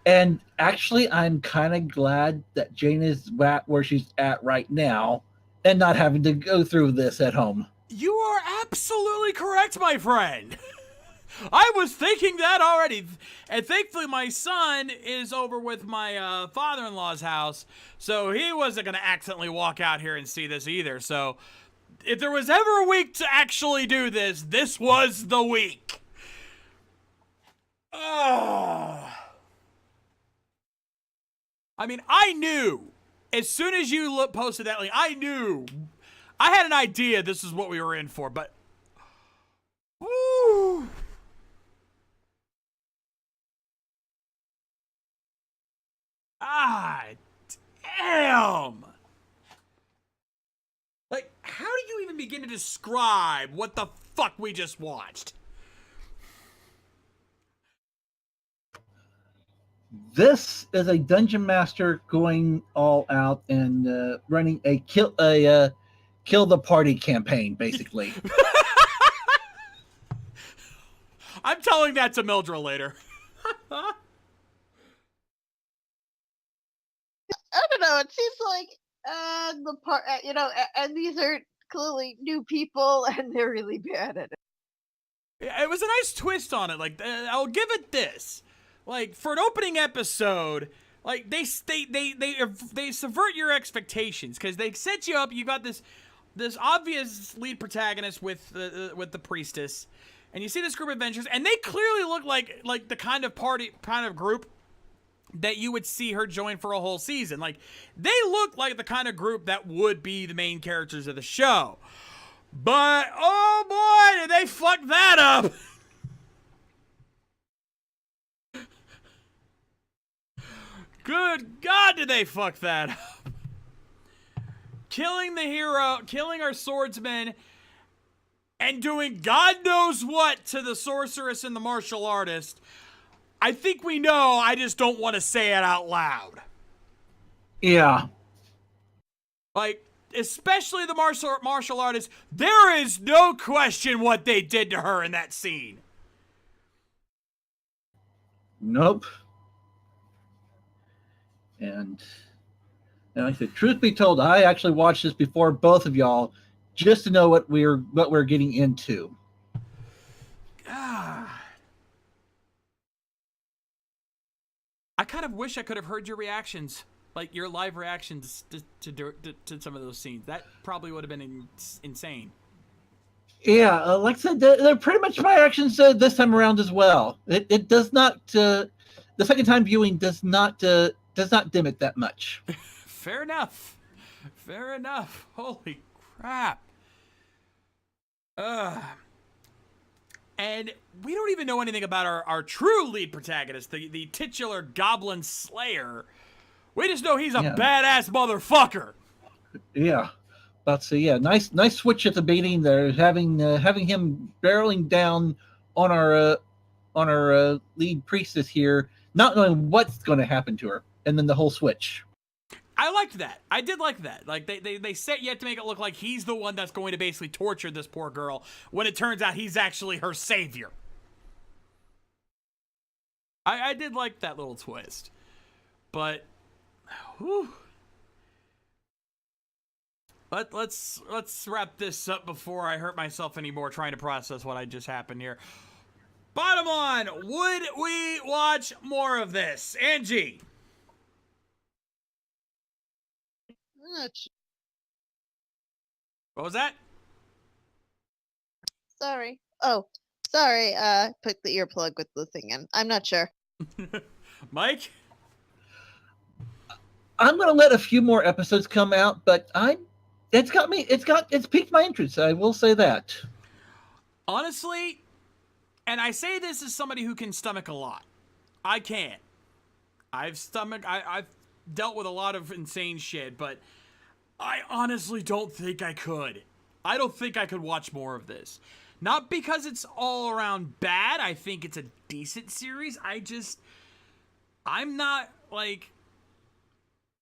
And actually, I'm kind of glad that Jane is where she's at right now and not having to go through this at home.
You are absolutely correct, my friend. I was thinking that already. And thankfully, my son is over with my father-in-law's house, so he wasn't going to accidentally walk out here and see this either. So if there was ever a week to actually do this, this was the week. Oh. I mean, I knew. As soon as you posted that link, I knew. I had an idea this is what we were in for, but... Woo. Ah, damn. Like, how do you even begin to describe what the fuck we just watched?
This is a dungeon master going all out and running a kill the party campaign, basically.
I'm telling that to Mildred later.
I don't know. It seems like and these are clearly new people, and they're really bad at it.
It was a nice twist on it. Like, I'll give it this. Like, for an opening episode, like they subvert your expectations because they set you up. You got this obvious lead protagonist with the priestess, and you see this group of adventurers, and they clearly look like the kind of group that you would see her join for a whole season. Like, they look like the kind of group that would be the main characters of the show. But oh boy, did they fuck that up! Good God, did they fuck that up? Killing the hero, killing our swordsman, and doing God knows what to the sorceress and the martial artist. I think we know, I just don't want to say it out loud.
Yeah.
Like, especially the martial artist, there is no question what they did to her in that scene.
Nope. And like I said, truth be told, I actually watched this before both of y'all, just to know what we're getting into.
God. I kind of wish I could have heard your reactions, like your live reactions to some of those scenes. That probably would have been insane.
Yeah, like I said, they're pretty much my reactions this time around as well. It does not. The second time viewing does not dim it that much.
Fair enough. Fair enough. Holy crap. And we don't even know anything about our true lead protagonist, the titular Goblin Slayer, We just know he's a
Yeah.
badass motherfucker.
Yeah. About to say, yeah, nice switch at the beginning there, having him barreling down on our lead priestess here, not knowing what's going to happen to her, and then the whole switch.
I liked that. I did like that. Like they set you up to make it look like he's the one that's going to basically torture this poor girl, when it turns out he's actually her savior. I did like that little twist, but whew. Let's wrap this up before I hurt myself anymore trying to process what I just happened here. Bottom line, would we watch more of this? Angie? What was that?
Sorry. Oh, sorry. Put the earplug with the thing in. I'm not sure.
Mike?
I'm going to let a few more episodes come out, but it's piqued my interest. I will say that.
Honestly, and I say this as somebody who can stomach a lot. I can't. I've dealt with a lot of insane shit, but I honestly don't think I could. I don't think I could watch more of this. Not because it's all around bad. I think it's a decent series. I'm not like,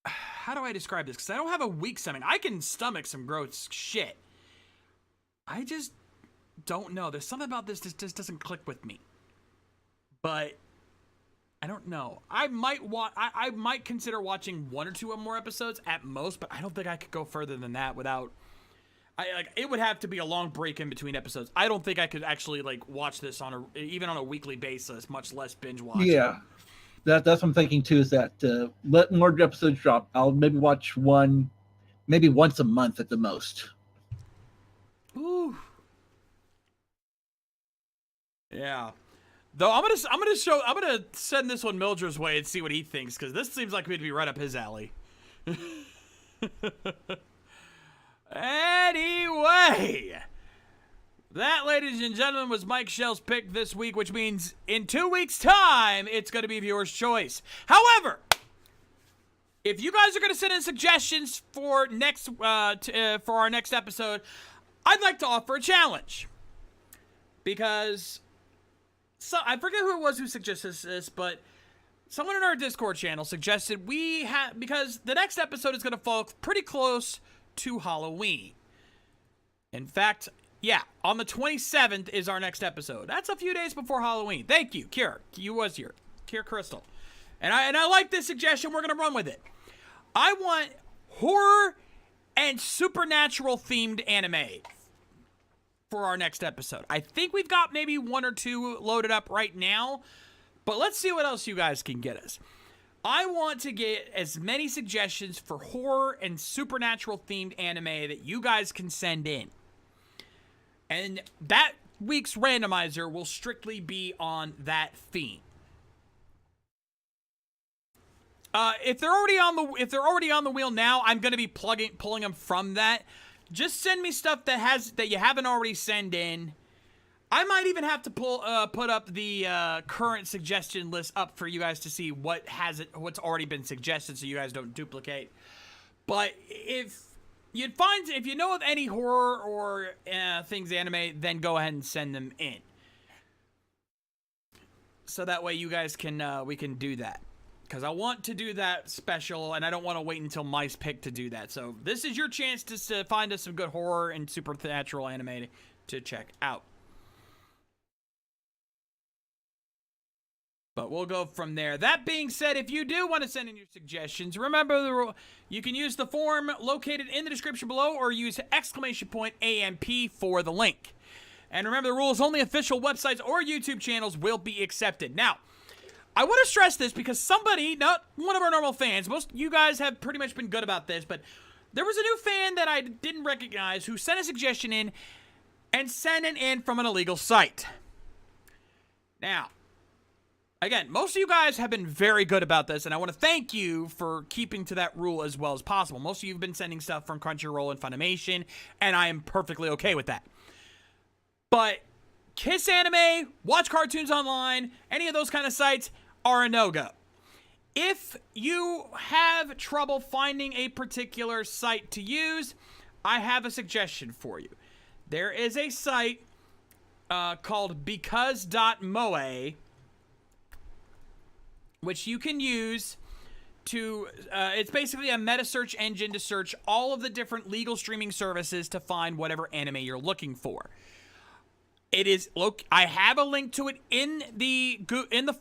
how do I describe this? Because I don't have a weak stomach. I can stomach some gross shit. I just don't know. There's something about this that just doesn't click with me. But I don't know. I might consider watching 1 or 2 more episodes at most, but I don't think I could go further than that without. It would have to be a long break in between episodes. I don't think I could actually watch this even on a weekly basis, much less binge watch.
Yeah. That's what I'm thinking too, is that let more episodes drop. I'll maybe watch one, maybe once a month at the most.
Ooh. Yeah. Though I'm gonna send this one Mildred's way and see what he thinks, because this seems like it'd be right up his alley. Anyway, that, ladies and gentlemen, was Mike Shell's pick this week, which means in 2 weeks' time, it's going to be viewer's choice. However, if you guys are going to send in suggestions for for our next episode, I'd like to offer a challenge. Because I forget who it was who suggested this, but someone in our Discord channel suggested because the next episode is going to fall pretty close to Halloween. In fact, yeah, on the 27th is our next episode. That's a few days before Halloween. Thank you, Kier. You was here. Kier Crystal. And I like this suggestion. We're going to run with it. I want horror and supernatural themed anime for our next episode. I think we've got maybe 1 or 2 loaded up right now, but let's see what else you guys can get us. I want to get as many suggestions for horror and supernatural themed anime that you guys can send in. And that week's randomizer will strictly be on that theme. If they're already on the wheel now, I'm going to be pulling them from that. Just send me stuff that you haven't already sent in. I might even have to put up the current suggestion list up for you guys to see what's already been suggested, so you guys don't duplicate. But if you know of any horror or things anime, then go ahead and send them in. So that way you guys can we can do that. Because I want to do that special, and I don't want to wait until Mike's pick to do that. So this is your chance to find us some good horror and supernatural anime to check out. But we'll go from there. That being said, if you do want to send in your suggestions, remember the rule. You can use the form located in the description below, or use !AMP for the link. And remember the rules, only official websites or YouTube channels will be accepted. Now, I want to stress this because somebody, not one of our normal fans, most of you guys have pretty much been good about this, but there was a new fan that I didn't recognize who sent a suggestion in and sent it in from an illegal site. Now, again, most of you guys have been very good about this, and I want to thank you for keeping to that rule as well as possible. Most of you have been sending stuff from Crunchyroll and Funimation, and I am perfectly okay with that. But Kiss Anime, Watch Cartoons Online, any of those kind of sites are a no-go. If you have trouble finding a particular site to use, I have a suggestion for you. There is a site called because.moe, which you can use to, it's basically a meta search engine to search all of the different legal streaming services to find whatever anime you're looking for. It is, look, I have a link to it in the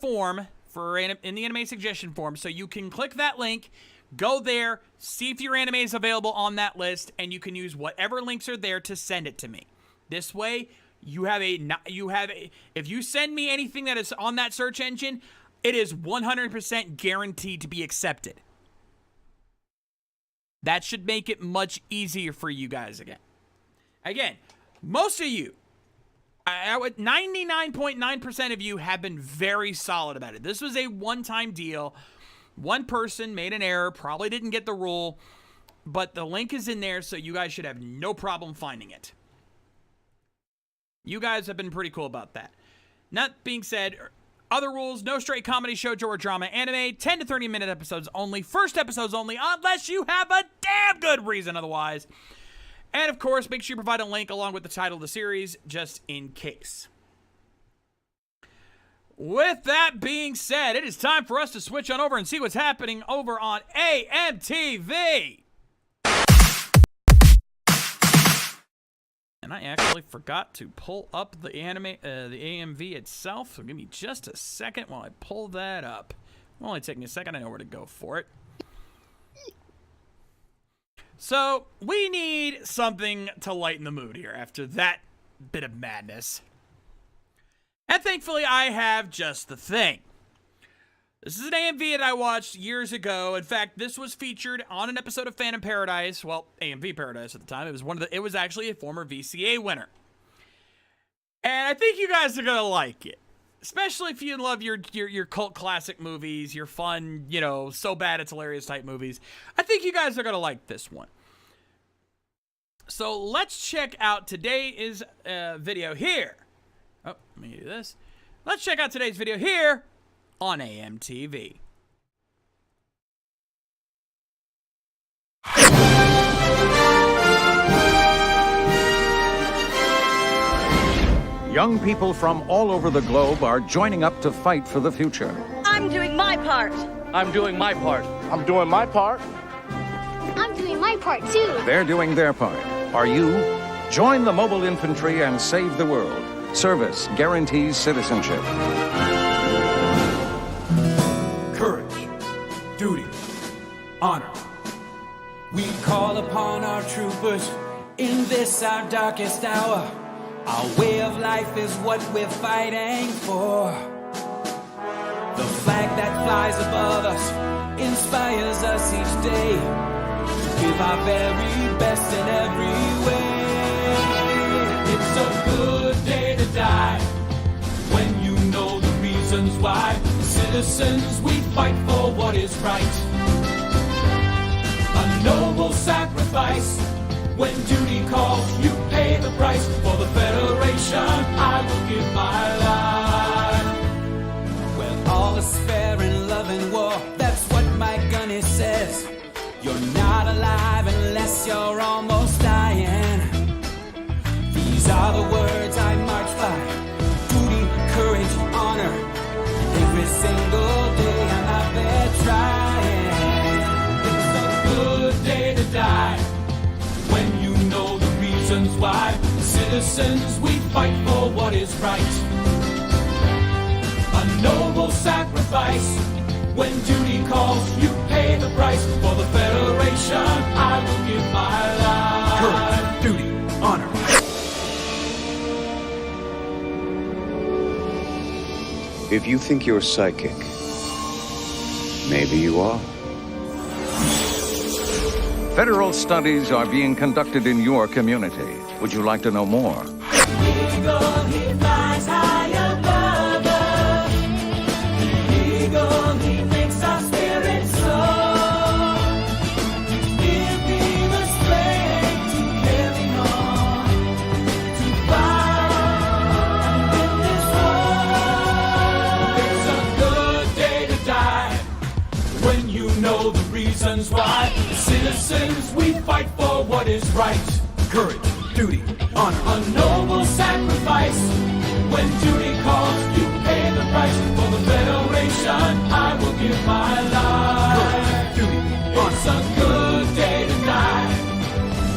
form, in the anime suggestion form, so you can click that link, go there, see if your anime is available on that list, and you can use whatever links are there to send it to me. This way, if you send me anything that is on that search engine, it is 100% guaranteed to be accepted. That should make it much easier for you guys again. Again, most of you, 99.9% of you have been very solid about it. This was a one-time deal. One person made an error, probably didn't get the rule, but the link is in there, so you guys should have no problem finding it. You guys have been pretty cool about that. That being said, other rules: no straight comedy, shoujo, or drama anime, 10 to 30-minute episodes only, first episodes only, unless you have a damn good reason otherwise. And of course, make sure you provide a link along with the title of the series, just in case. With that being said, it is time for us to switch on over and see what's happening over on AMTV. And I actually forgot to pull up the AMV itself, so give me just a second while I pull that up. It'll only take me a second. I know where to go for it. So, we need something to lighten the mood here after that bit of madness. And thankfully, I have just the thing. This is an AMV that I watched years ago. In fact, this was featured on an episode of Phantom Paradise. Well, AMV Paradise at the time. It was actually a former VCA winner. And I think you guys are gonna like it. Especially if you love your cult classic movies, your fun, so bad it's hilarious type movies. I think you guys are gonna like this one. So let's check out today's video here. Oh, let me do this. Let's check out today's video here on AMTV.
Young people from all over the globe are joining up to fight for the future.
I'm doing my part.
I'm doing my part.
I'm doing my part.
I'm doing my part too.
They're doing their part. Are you? Join the mobile infantry and save the world. Service guarantees citizenship.
Courage, duty, honor. We call upon our troopers in this our darkest hour. Our way of life is what we're fighting for. The flag that flies above us inspires us each day to give our very best in every way. It's a good day to die when you know the reasons why. Citizens, we fight for what is right. A noble sacrifice. When duty calls, you pay the price. For the Federation, I will give my life. Well, all is fair in love and war. That's what my gunny says. You're not alive unless you're almost dying. These are the words I march by. Duty, courage, honor. Every single day I'm out there trying. It's a good day to die when you know the reasons why. Citizens, we fight for what is right. A noble sacrifice. When duty calls, you pay the price. For the Federation, I will give my life. Courage, duty, honor.
If you think you're psychic, maybe you are.
Federal studies are being conducted in your community. Would you like to know more?
Eagle, he flies high above us. Eagle, he makes our spirits soar. Give me the strength to carry on, to fight and win this war. It's a good day to die citizens, we fight for what is right. Courage, duty, honor, a noble sacrifice. When duty calls, you pay the price. For the Federation, I will give my life. Courage, duty, honor. It's a good day to die.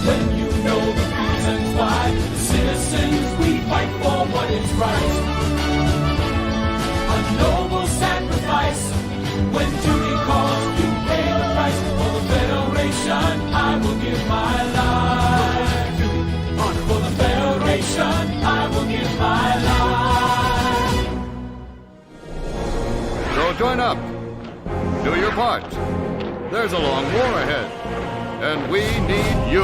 When you know the reasons why. The citizens, we fight for what is right. A noble sacrifice. When duty calls, you pay the price. For the Federation, I will give my life. For the Federation, I will give my life.
So join up. Do your part. There's a long war ahead. And we need you.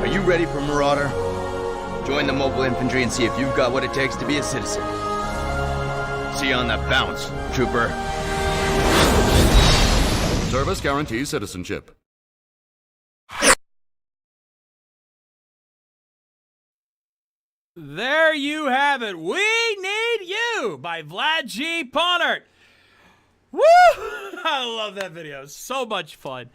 Are you ready for Marauder? Join the mobile infantry and see if you've got what it takes to be a citizen. See you on the bounce, trooper.
Service guarantees citizenship.
There you have it. We Need You by Vlad G. Ponert. Woo! I love that video. So much fun.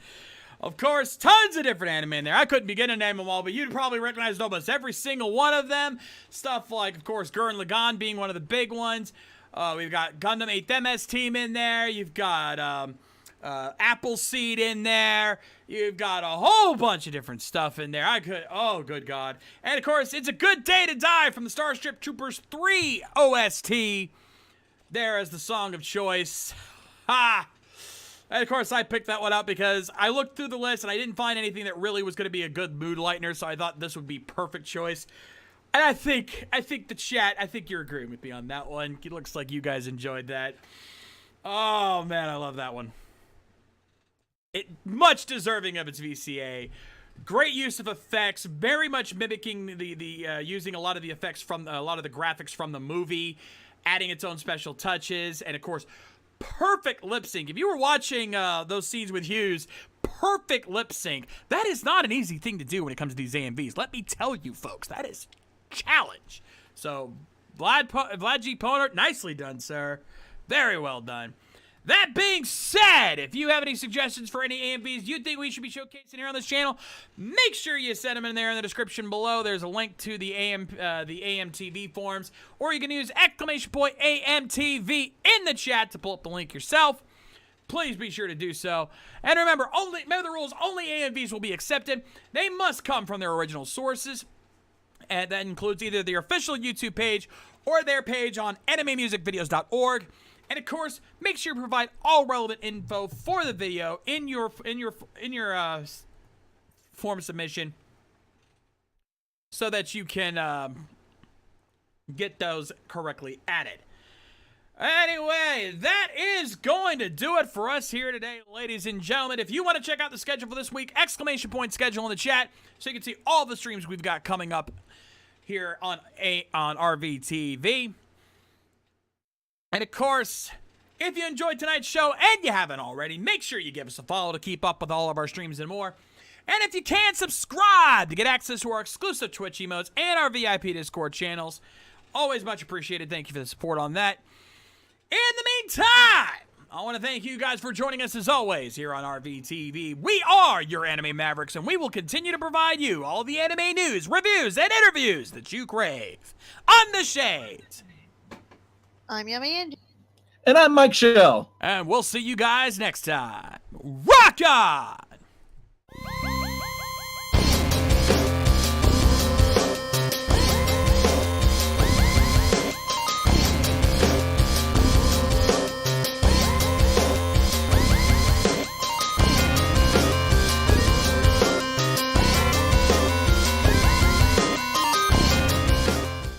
Of course, tons of different anime in there. I couldn't begin to name them all, but you'd probably recognize almost every single one of them. Stuff like, of course, Gurren Lagann being one of the big ones. We've got Gundam 8th MS Team in there. You've got Appleseed in there. You've got a whole bunch of different stuff in there. Oh, good God. And, of course, It's a Good Day to Die from the Starship Troopers 3 OST. There is the song of choice. Ha! And, of course, I picked that one up because I looked through the list and I didn't find anything that really was going to be a good mood lightener, so I thought this would be perfect choice. And I think the chat, I think you're agreeing with me on that one. It looks like you guys enjoyed that. Oh, man, I love that one. Much deserving of its VCA. Great use of effects, very much mimicking using a lot of the effects from a lot of the graphics from the movie, adding its own special touches, and, of course, perfect lip sync. If you were watching those scenes with Hughes, perfect lip sync. That is not an easy thing to do when it comes to these AMVs. Let me tell you, folks, that is a challenge. So, Vlad G. Ponert, nicely done, sir. Very well done. That being said, if you have any suggestions for any AMVs you think we should be showcasing here on this channel, make sure you send them in there in the description below. There's a link to the AMTV forums, or you can use !AMTV in the chat to pull up the link yourself. Please be sure to do so. And remember the rules, only AMVs will be accepted. They must come from their original sources. And that includes either their official YouTube page or their page on animemusicvideos.org. And of course, make sure you provide all relevant info for the video in your form submission, so that you can get those correctly added. Anyway, that is going to do it for us here today, ladies and gentlemen. If you want to check out the schedule for this week, !schedule in the chat, so you can see all the streams we've got coming up here on RVTV. And, of course, if you enjoyed tonight's show and you haven't already, make sure you give us a follow to keep up with all of our streams and more. And if you can, subscribe to get access to our exclusive Twitch emotes and our VIP Discord channels. Always much appreciated. Thank you for the support on that. In the meantime, I want to thank you guys for joining us as always here on RVTV. We are your Anime Mavericks, and we will continue to provide you all the anime news, reviews, and interviews that you crave. On the Shades,
I'm Yummy Angie.
And I'm Mike Shell.
And we'll see you guys next time. Rock on!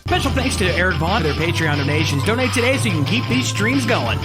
Special thanks to Eric Vaughn for their Patreon donations. Donate today so you can keep these streams going.